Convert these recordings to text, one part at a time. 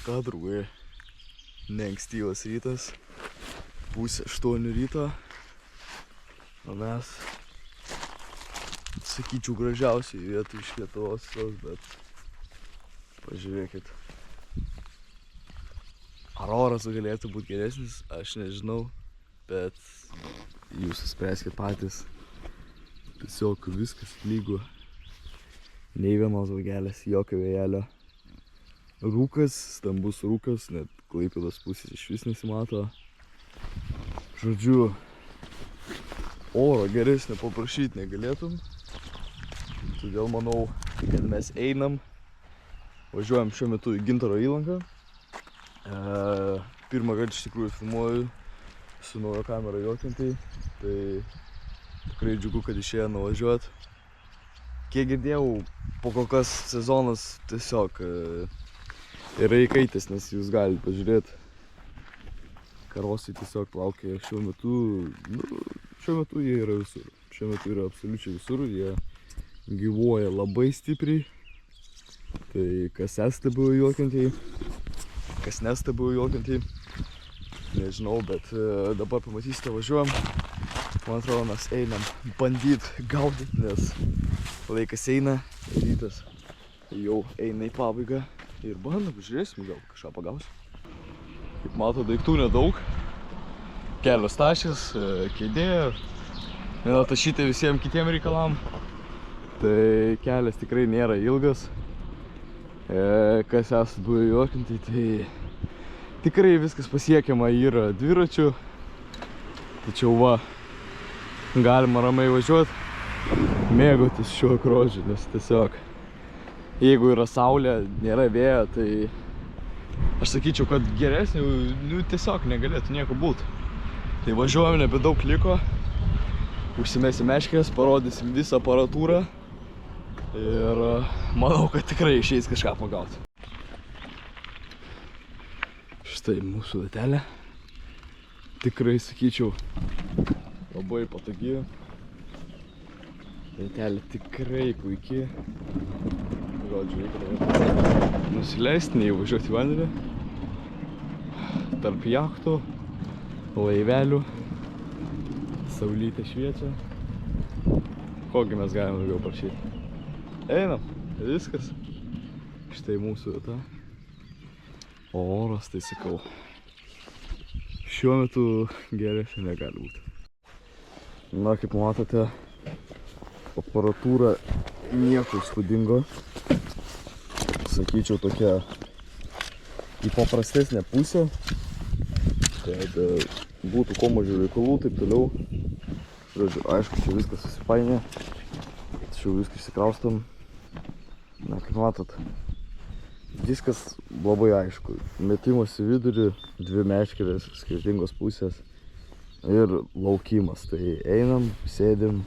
ką, draugai, neankstyvas rytas, 7:30 ryto, o mes, sakyčiau, gražiausiai vietų iš Lietuvos, bet pažiūrėkit. Ar oras galėtų būti geresnis, aš nežinau, bet jūs spręskit patys. Tiesiog viskas lygu. Nei vienos vagelės, jokio vėjelio. Rūkas, stambus rūkas, net Klaipėdos pusės iš vis nesimato. Žodžiu, oro geresnio paprašyti negalėtum. Todėl manau, kad mes einam. Važiuojam šiuo metu į Gintaro įlanką. Pirmą kartą iš tikrųjų filmuoju su nauja kamera jokintai. Tai tikrai džiugu, kad išėjo nuvažiuot. Kiek girdėjau, po kol kas sezonas tiesiog yra įkaitęs, nes jūs galite pažiūrėti. Karosai tiesiog plaukia šiuo metu jie yra visur. Šiuo metu yra absoliučiai visur, jie gyvuoja labai stipriai. Tai kas esate buvę juokintai, kas nesate buvę juokintai, nežinau, bet dabar pamatysite, važiuojam. Man atrodo, mes einam bandyt gaudyti, nes laikas eina, rytas jau eina į pabaigą ir bandom, žiūrėsim, gal kažką pagausim. Kaip mato, daiktų nedaug, kelios tašės, kėdė, viena tašytė visiems kitiem reikalam. Tai kelias tikrai nėra ilgas. Kas esat buvę juokintai, tai tikrai viskas pasiekiama yra dviračiu. Tačiau va, galima ramiai važiuoti, mėgautis šiuo grožiu, nes tiesiog jeigu yra saulė, nėra vėjo, tai aš sakyčiau, kad geresnį tiesiog negalėtų nieko būti. Tai važiuojam, nebedaug liko, užsimesim meškės, parodysim visą aparatūrą ir manau, kad tikrai išeis kažką pagauti. Štai mūsų vietelė, tikrai sakyčiau, labai patogi. Vietelė tikrai puikiai. Žodžiu, reikia nusileisti, neįvažiuoti į vandenį. Tarp jachtų, laivelių, saulytė šviečia. Kogi mes galime daugiau prašyti. Einam, viskas. Štai mūsų vieta. O oras, tai sakau, šiuo metu geresnė negali būti. Na, kaip matote, aparatūra nieko įspūdingo. Sakyčiau, tokia į paprastesnę pusę, kad būtų kuo mažiau reikalų, taip toliau. Žodžiu, aišku, čia viskas susipainė, tačiau viską išsikraustam. Na, kaip matot, viskas labai aišku. Metimas į vidurį, dvi meškerės, skirtingos pusės ir laukimas. Tai einam, sėdim,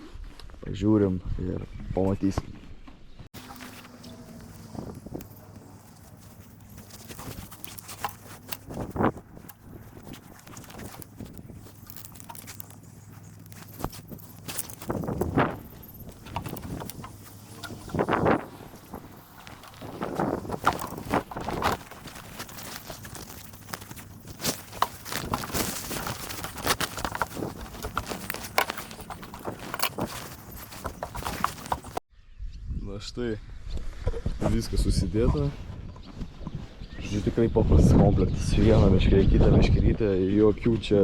pažiūrim ir pamatysim. Štai viskas susidėta. Žodžiu, tikrai paprastas komplektas. Viena meškerė, kita meškerytė, jokių čia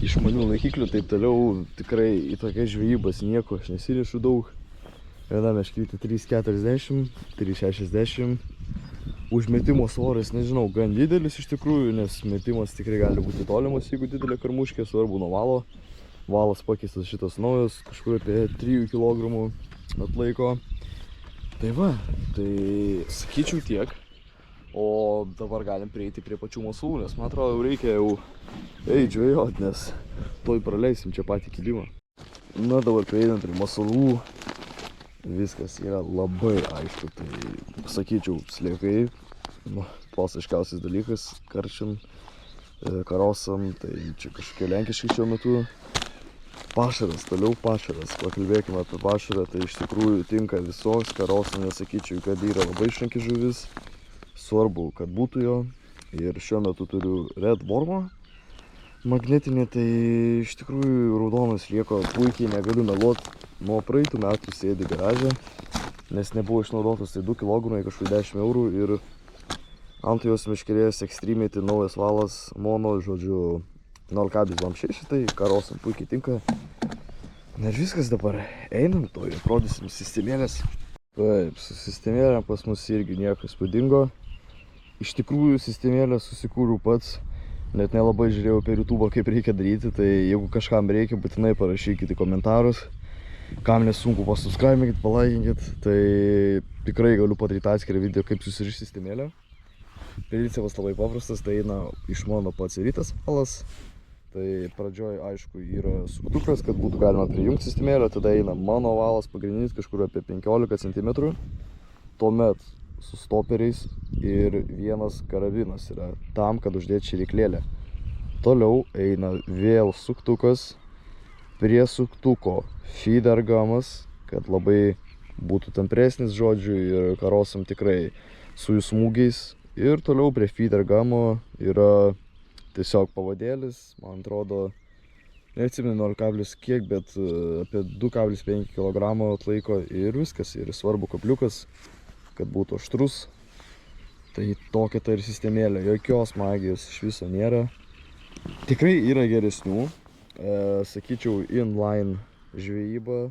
išmanių laikiklių, taip toliau. Tikrai į tokias žvejybas nieko aš nesinešu daug. Viena meškerytė 3,40, 3,60. Užmetimo svoris, nežinau, gan didelis iš tikrųjų, nes metimas tikrai gali būti tolimas, jeigu didelė karmuškė, svarbu nuo valo. Valas pakeistas šitas naujas, kažkur apie 3 kg atlaiko. Tai va, tai sakyčiau tiek, o dabar galim prieiti prie pačių masalų, nes man atrodo jau reikia žvejot, nes toj praleisim čia patį kilimą. Na, dabar prieinant prie masalų, viskas yra labai aišku, tai sakyčiau sliekai, pats aiškiausias dalykas, karšiam, karosam, tai čia kažkokie lenkiškai šiuo metu. Pašaras, toliau pašaras. Pakalbėkime apie pašarą, tai iš tikrųjų tinka visoks karosam, nesakyčiau, kad yra labai šanki žuvis. Svarbu, kad būtų jo. Ir šiuo metu turiu Red Wormą magnetinį, tai iš tikrųjų raudonas lieka puikiai, negaliu meluot. Nuo praeitų metų sėdi garaže, nes nebuvo išnaudotas, tai 2 kg, kažkur 10 eurų ir ant jos meškerės Extremity naujas valas mono, žodžiu 0,6, tai karosam puikiai tinka. Ir viskas dabar, einam, to ir rodysim sistemėlės. Taip, su sistemėlėm pas mus irgi nieko įspūdingo. Iš tikrųjų sistemėlę susikūriau pats, net nelabai žiūrėjau per YouTube, kaip reikia daryti, tai jeigu kažkam reikia, būtinai parašykite komentarus. Kam nesunku, pasubscribinkit, palaikinkit, tai tikrai galiu padaryti atskirą video, kaip susirišti sistemėlę. Principas labai paprastas, tai eina iš mano pats rytas valas. Tai pradžioj, aišku, yra suktukas, kad būtų galima prijungti sistemėlę, tada eina mano valas pagrindinis kažkur apie 15 cm. Tuomet su stoperiais ir vienas karabinas yra tam, kad uždėti širiklėlę. Toliau eina vėl suktukas, prie suktuko feeder gamas, kad labai būtų tampresnis, žodžiu, ir karosam tikrai su jų smūgiais. Ir toliau prie feeder gamo yra tiesiog pavadėlis, man atrodo, neatsimenu 0, kiek, bet apie 2,5 kg atlaiko ir viskas. Ir svarbu kabliukas, kad būtų aštrus. Tai tokia ta ir sistemėlė, jokios magijos iš viso nėra. Tikrai yra geresnių, sakyčiau, inline žvejyba.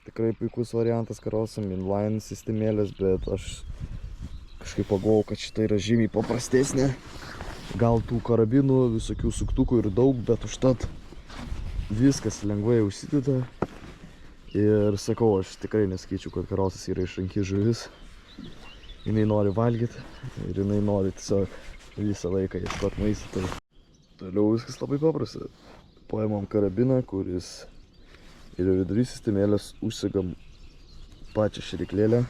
Tikrai puikus variantas karosam, inline sistemėlės, bet aš kažkaip pagalvojau, kad šita yra žymiai paprastesnė. Gal tų karabinų, visokių suktukų ir daug, bet užtat viskas lengvai užsideda. Ir sakau, aš tikrai nesakyčiau, kad karosas yra išranki žuvis. Jinai nori valgyti ir jinai nori tiesiog visą laiką ieškoti maisto. Toliau viskas labai paprasta. Paimam karabiną, kuris yra vidury sistemėlės, užsegam pačią širiklėlę.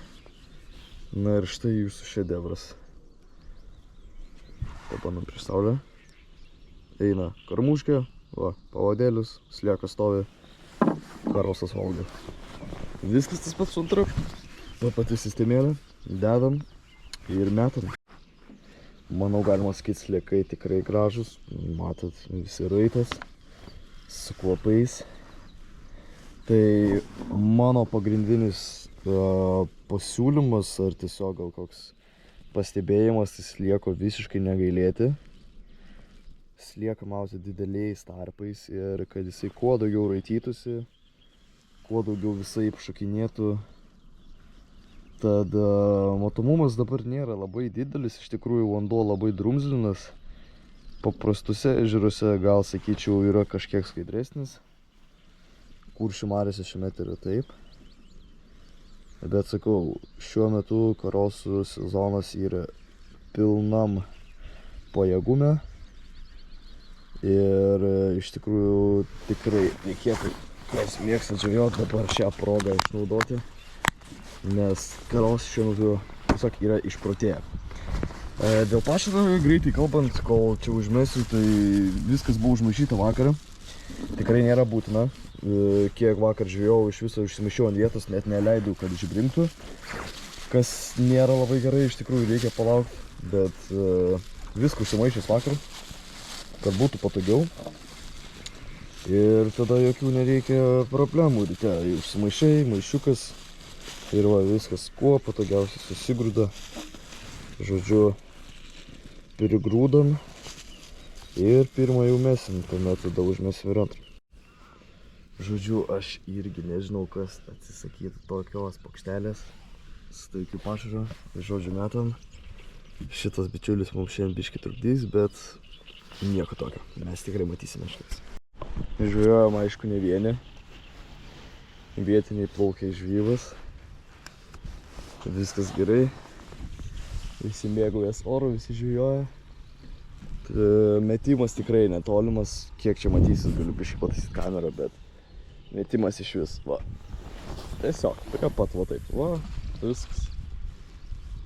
Na ir štai jūsų šedevras. Pabandom prieš saulę. Eina karmuškė, va, pavadėlis, slieka stovi, karosas valgo. Viskas tas pats su antra. Ta pati sistemėlė, dedam ir metam. Manau, galima sakyti, sliekai tikrai gražus. Matot, visi raitas, su kvapais. Tai mano pagrindinis pasiūlymas, ar tiesiog gal koks pastebėjimas, tai slieko visiškai negailėti. Slieką mauti dideliais tarpais ir kad jisai kuo daugiau raitytųsi, kuo daugiau visaip šokinėtų. Tad matomumas dabar nėra labai didelis, iš tikrųjų vanduo labai drumzlinas. Paprastuose ežeruose gal sakyčiau yra kažkiek skaidresnis. Kuršių mariose šiame yra taip. Bet sakau, šiuo metu karosų sezonas yra pilnam pajėgume. Ir iš tikrųjų tikrai reikėtų, kas mėgsta žvejot, dabar šią progą išnaudoti. Nes karosai šiuo metu tiesiog yra išprotėję. Dėl pašaro greitai kalbant, kol čia užmesiu, tai viskas buvo užmaišyta vakarą. Tikrai nėra būtina. Kiek vakar žvejau, iš viso užsimaišiau ant vietos, net neleidau, kad išbrinktų. Kas nėra labai gerai, iš tikrųjų reikia palaukti, bet viską užsimaišęs vakar, kad būtų patogiau. Ir tada jokių nereikia problemų ryte. Užsimaišai, maišiukas ir va, viskas kuo patogiausiai susigrūda. Žodžiu, prigrūdam ir pirmą jau mesim, tuomet tada užmesim ir antrą. Žodžiu, aš irgi nežinau, kas atsisakytų tokios pakštelės su tokiu pašaru. Žodžiu, metam. Šitas bičiulis mums šiandien biškį trukdys, bet nieko tokio. Mes tikrai matysime šitas. Žvejojam, aišku, ne vieni. Vietiniai plaukia žvejybas. Viskas gerai. Visi mėgaujas oro, visi žvejoja. Metimas tikrai netolimas. Kiek čia matysis, galiu biškį pataisyti kamerą, bet metimas iš vis, va. Tiesiog, tokia pat, va taip, va, viskas.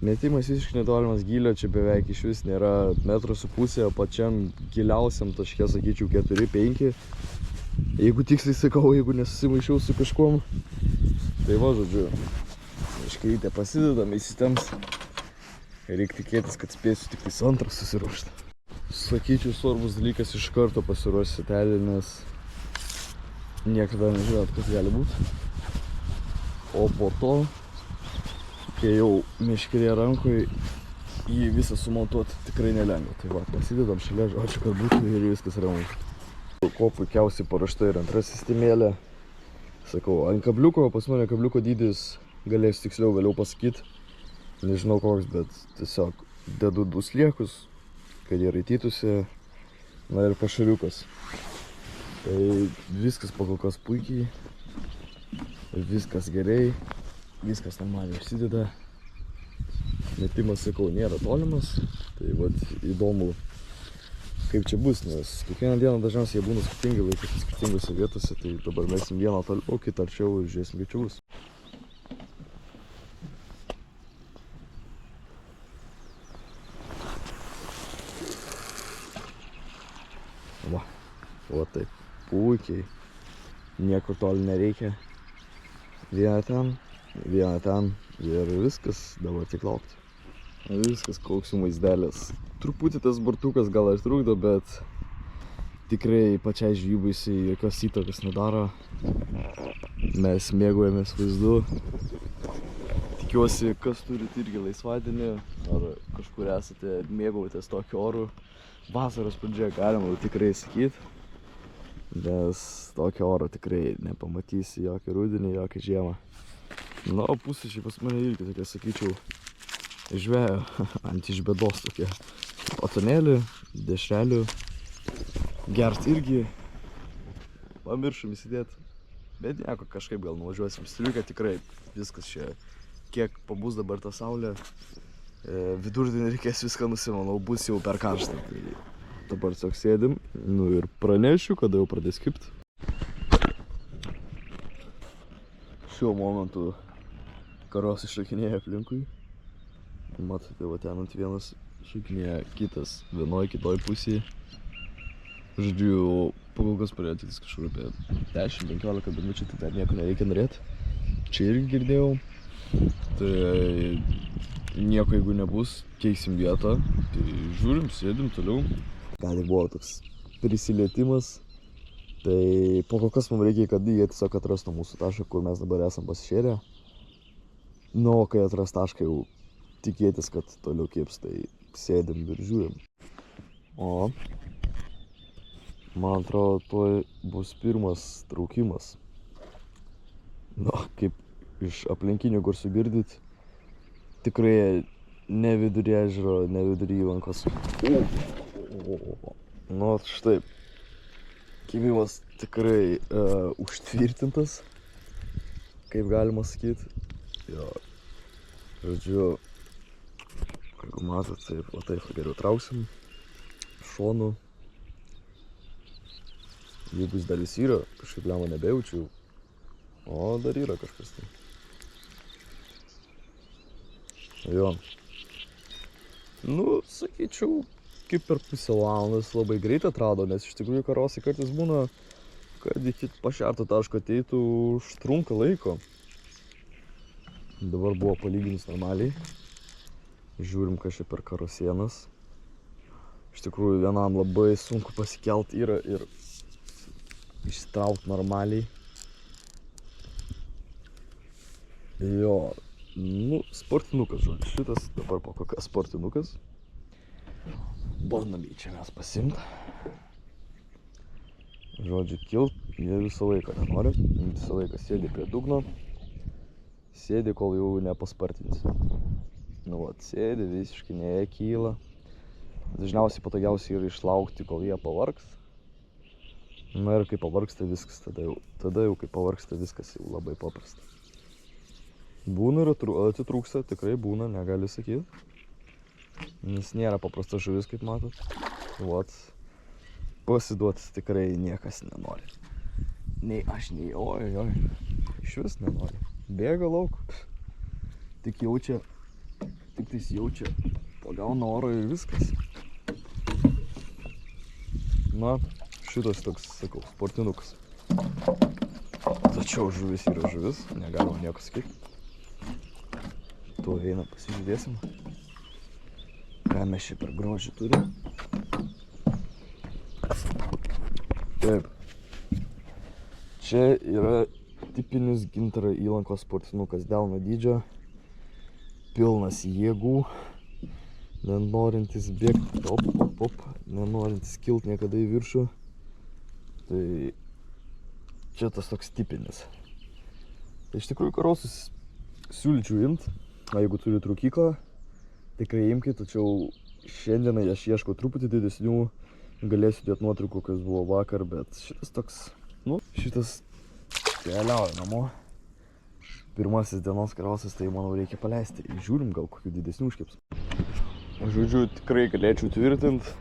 Metimas visiškai netolimas, gylio čia beveik iš vis nėra 1,5 metrų, pačiam giliausiam taške, sakyčiau, 4-5. Jeigu tiksliai sakau, jeigu nesusimaišiau su kažkuom. Tai va, žodžiu, iškrytę pasidedam, įsistems. Reikia tikėtis, kad spėsiu tik tais antrą susiruošti. Sakyčiau, svarbus dalykas iš karto pasiruošti setelį, nes niekada nežinot, kas gali būti. O po to, kai jau meškerė rankoje, jį visą sumontuoti tikrai nelengva. Tai va, pasidedam šalia, ačiū, kad būtų ir viskas ramu. Ko puikiausiai paruošta ir antra sistemėlė. Sakau, ant kabliuko, pas mane kabliuko dydis, galėsiu tiksliau vėliau pasakyti. Nežinau koks, bet tiesiog dedu 2 sliekus, kad jie raitytųsi, na ir pašariukas. Tai viskas pakol kas puikiai, viskas gerai, viskas normaliai išsideda. Metimas, sakau, nėra tolimas, tai vat įdomu, kaip čia bus, nes kiekvieną dieną dažniausiai jie būna skirtingai laikyti skirtingose vietose, tai dabar mesim vieną toliau, kitą arčiau ir žiūrėsim, kaip čia bus. Va taip, puikiai, niekur toli nereikia, vieną ten ir viskas, dabar tik laukti. Viskas, koks jų vaizdelis. Truputį tas burtukas gal ir trukdo, bet tikrai pačiai žvejybai jisai jokios įtakos nedaro. Mes mėgaujamės vaizdu. Tikiuosi, kas turit irgi laisvadienį, ar kažkur esate mėgaujatės tokiu oru. Vasaros pradžioje galima tikrai sakyti. Nes tokio oro tikrai nepamatysi jokį rudenį, jokį žiemą. Na, o pusryčiai pas mane irgi tokie, sakyčiau, žvejo ant iš bėdos tokie. Patonėlį, dešrelių, gert irgi. Pamiršom įsidėti. Bet nieko, kažkaip gal nuvažiuosim. Striukę tikrai viskas čia. Kiek pabus dabar ta saulė, vidurdienį reikės viską nusimanau, bus jau per karštą. Tai dabar tiesiog sėdim, nu ir pranešiu, kada jau pradės kibti. Šiuo momentu karos iššakinėja aplinkui. Matote, va ten ant vienas šakinėja, kitas vienoj, kitoj pusėje. Žodžiu, pagal kas pradėjo tiktis kažkur apie 10-15 minučių, tai dar nieko nereikia norėti. Čia irgi girdėjau. Tai nieko jeigu nebus, keisim vietą. Tai žiūrim, sėdim toliau. Gal tik buvo toks prisilietimas, tai po kol kas mums reikia, kad jie tiesiog atrastų mūsų tašką, kur mes dabar esam pasišėrę. Nu, o kai atras tašką, jau tikėtis, kad toliau kibs, tai sėdim ir žiūrim. O, man atrodo, tuoj bus pirmas traukimas. Nu, kaip iš aplinkinių kursų girdit, tikrai ne vidury ežero, ne vidury įlankos. Nu, štai, kibimas tikrai užtvirtintas, kaip galima sakyti. Jo, žodžiu, jeigu matot, taip, va taip geriau trauksim šonu. Jeigu jis dar vis yra, kažkaip lemą nebejaučiau, o dar yra kažkas tai. Jo, nu, sakyčiau, kaip per pusę valandos labai greit atrado, nes iš tikrųjų karosai kartais būna, kad iki pašerto taško ateitų užtrunka laiko. Dabar buvo palyginus normaliai. Žiūrim, kas čia per karosienas. Iš tikrųjų vienam labai sunku pasikelt yra ir išsitraukti normaliai. Jo, nu, sportinukas, žodžiu, šitas dabar po kokias sportinukas. Bandom jį čia mes pasimt. Žodžiu, kilt jie visą laiką nenori. Visą laiką sėdi prie dugno. Sėdi, kol jau nepaspartinsi. Nu, vat, sėdi, visiškai nekyla. Dažniausiai patogiausiai yra išlaukti, kol jie pavargs. Na ir kai pavargsta viskas, tada jau kai pavargsta viskas jau labai paprasta. Būna ir atitrūksta, tikrai būna, negali sakyti. Nes nėra paprasta žuvis, kaip matot. Vat, pasiduoti tikrai niekas nenori. Nei aš, nei oi, iš vis nenori. Bėga lauk. Tik tais jaučia, pagauna oro ir viskas. Na, šitas toks, sakau, sportinukas. Tačiau žuvis yra žuvis, negalima nieko sakyti. Tu eina, pasižiūrėsim. ką mes čia per grožį turim. Taip. Čia yra tipinis Gintaro įlankos sportinukas delno dydžio. Pilnas jėgų. Nenorintis bėgti, nenorintis kilt niekada į viršų. Tai čia tas toks tipinis. Tai iš tikrųjų karosus siūlyčiau imt, o jeigu turit rūkyklą, tikrai imkit, tačiau šiandieną aš ieškau truputį didesnių, galėsiu dėti nuotraukų, kas buvo vakar, bet šitas toks, šitas keliauja namo. Pirmasis dienos karosas, tai manau reikia paleisti. Žiūrim, gal kokių didesnių užkips. Žodžiu, tikrai galėčiau tvirtinti,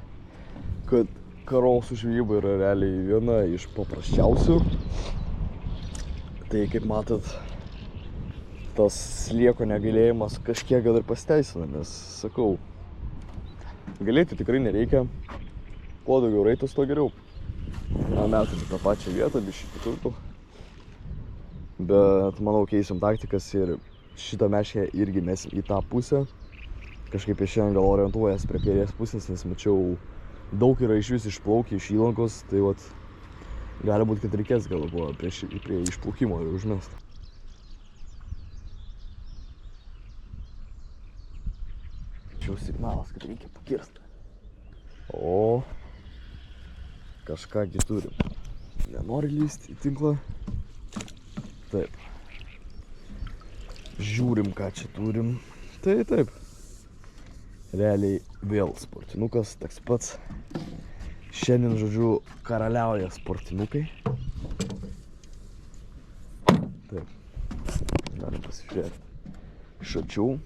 kad karosų žvejyba yra realiai viena iš paprasčiausių. Tai kaip matot, tas slieko negalėjimas kažkiek gal ir pasiteisina, nes sakau, galėti tikrai nereikia. Kuo daugiau raitas, to geriau. Metam tą pačią vietą, biškį kitur. Bet manau, keisim taktikas ir šitą meškę irgi mesim į tą pusę. Kažkaip aš šiandien gal orientuojas prie kairės pusės, nes mačiau, daug yra iš vis išplaukę iš įlankos, tai vat gali būt, kad reikės gal buvo prie išplaukimo ir užmest. Čia signalas, kad reikia pakirsti. O kažkągi turim. Nenori lįsti į tinklą. Taip. Žiūrim, ką čia turim. Tai taip. Realiai vėl sportinukas, toks pats. Šiandien, žodžiu, karaliauja sportinukai. Taip. Galim pasižiūrėti. Šačiau.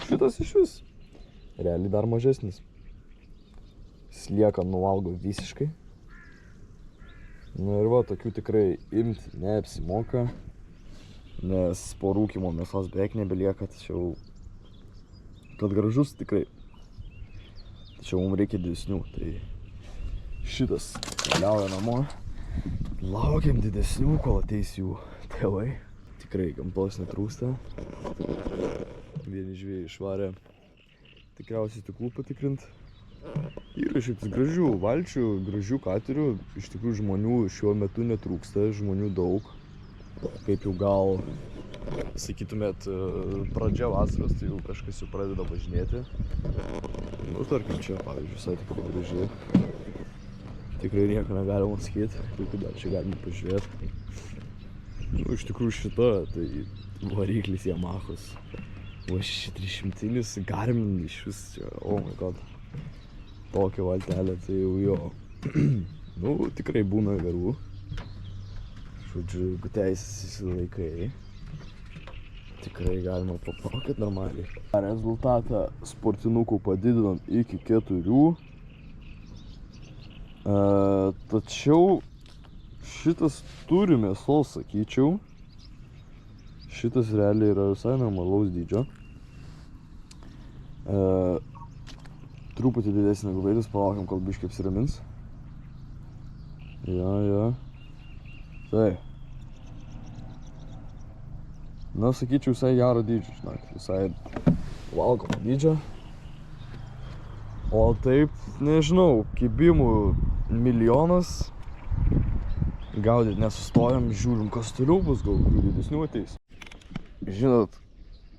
Šitas iš vis. Realiai dar mažesnis. Slieką nuvalgo visiškai. Ir va, tokių tikrai imti neapsimoka, nes po rūkymo mėsos beveik nebelieka, tačiau kad gražus tikrai. Tačiau mums reikia didesnių, tai šitas keliauja namo. Laukiam didesnių, kol ateis jų tėvai. Tikrai gamtos netrūksta. Vieni žvėjai išvarė tikriausiai tiklų patikrint. Yra šitas gražių valčių, gražių katerių. Iš tikrųjų žmonių šiuo metu netrūksta, žmonių daug. Kaip jau gal, sakytumėt, pradžia vasaros, tai jau kažkas jau pradeda važinėti. Tarkim čia, pavyzdžiui, visai tikrai graži. Tikrai nieko negalima sakyti, kokiu dar čia galima pažiūrėti. Iš tikrųjų šita, tai variklis Yamahos. Va šį 300-inis Garmin iš vis čia, oh my god. Tokia valtelė, tai jau jo. Tikrai būna gerų. Žodžiu, jeigu teisės įsilaikai, tikrai galima paplaukėt normaliai. Rezultatą sportinukų padidinom iki 4. Tačiau šitas turi mėsos, sakyčiau. Šitas realiai yra visai normalaus dydžio. Truputį didesnį negu vaidus, palaukiam, kol biškai apsiramins. Ja. Tai. Sakyčiau, visai gero dydžio, žinok, visai valgomo dydžio. O taip, nežinau, kibimų milijonas. Gaudyt nesustojam, žiūrim, kas toliau bus, gal didesnių ateis. Žinot,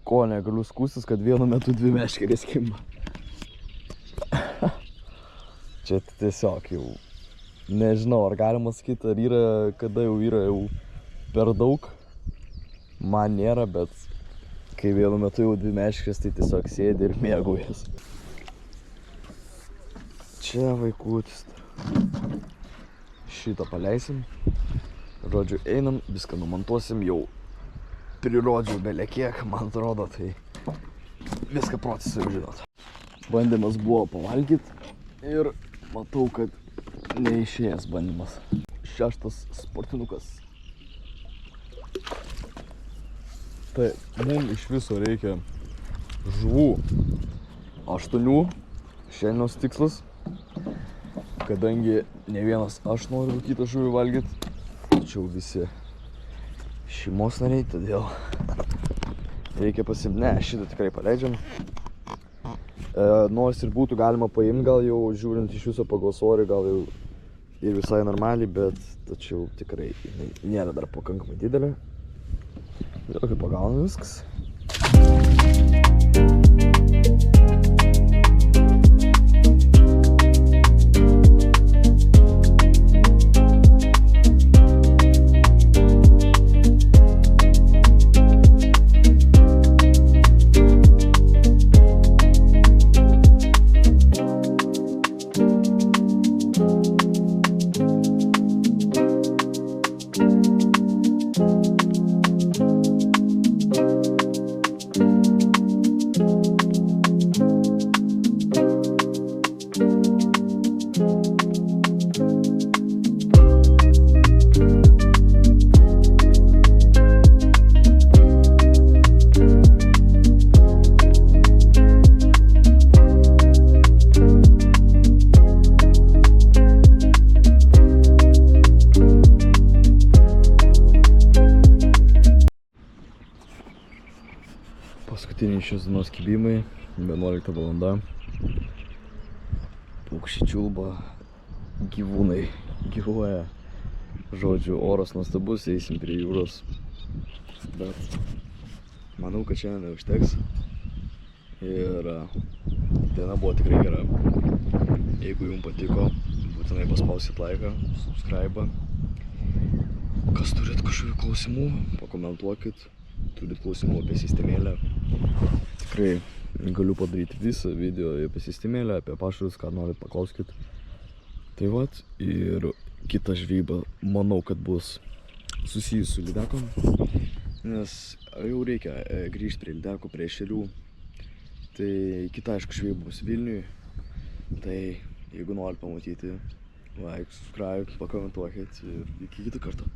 ko negaliu skūstis, kad vienu metu 2 meškerės kimba. Čia tiesiog jau, nežinau, ar galima sakyti, ar yra, kada jau yra jau per daug. Man nėra, bet kai vienu metu jau 2 meškerės, tai tiesiog sėdi ir mėgaujas. Čia vaikutis. Šitą paleisim. Žodžiu, einam, viską numontuosim, jau prirodžiau belekiek, man atrodo, tai viską procesą jau žinot. Bandymas buvo pavalgyti ir matau, kad neišėjęs bandymas. 6 sportinukas. Tai mums iš viso reikia žuvų 8 šiandienos tikslas. Kadangi ne vienas aš noriu kitą žuvį valgyti, tačiau visi šeimos nariai, todėl reikia pasimti. Ne, šitą tikrai paleidžiam. Nors ir būtų galima paimti, gal jau žiūrint iš viso pagal svorį, gal jau ir visai normaliai, bet tačiau tikrai nėra dar pakankamai didelė. Ir kaip pagauna viskas. Paskutiniai šios dienos kibimai, 11 valanda. Paukščiai čiulba, gyvūnai gyvuoja. Žodžiu, oras nuostabus, eisim prie jūros. Bet manau, kad šiandien neužteks. Ir diena buvo tikrai gera. Jeigu jums patiko, būtinai paspausit laiką, subscribe. Kas turit kažkokių klausimų, pakomentuokit. Turit klausimų apie sistemėlę. Tikrai galiu padaryti visą video apie sistemėlę, apie pašarus, ką norit paklauskit. Tai vat, ir kita žvejyba, manau, kad bus susijus su lydekom. Nes jau reikia grįžti prie lydekų, prie ešerių. Tai kita, aišku, žvejyba bus Vilniui. Tai jeigu norit pamatyti, like, subscribe, pakomentuokit ir iki kito karto.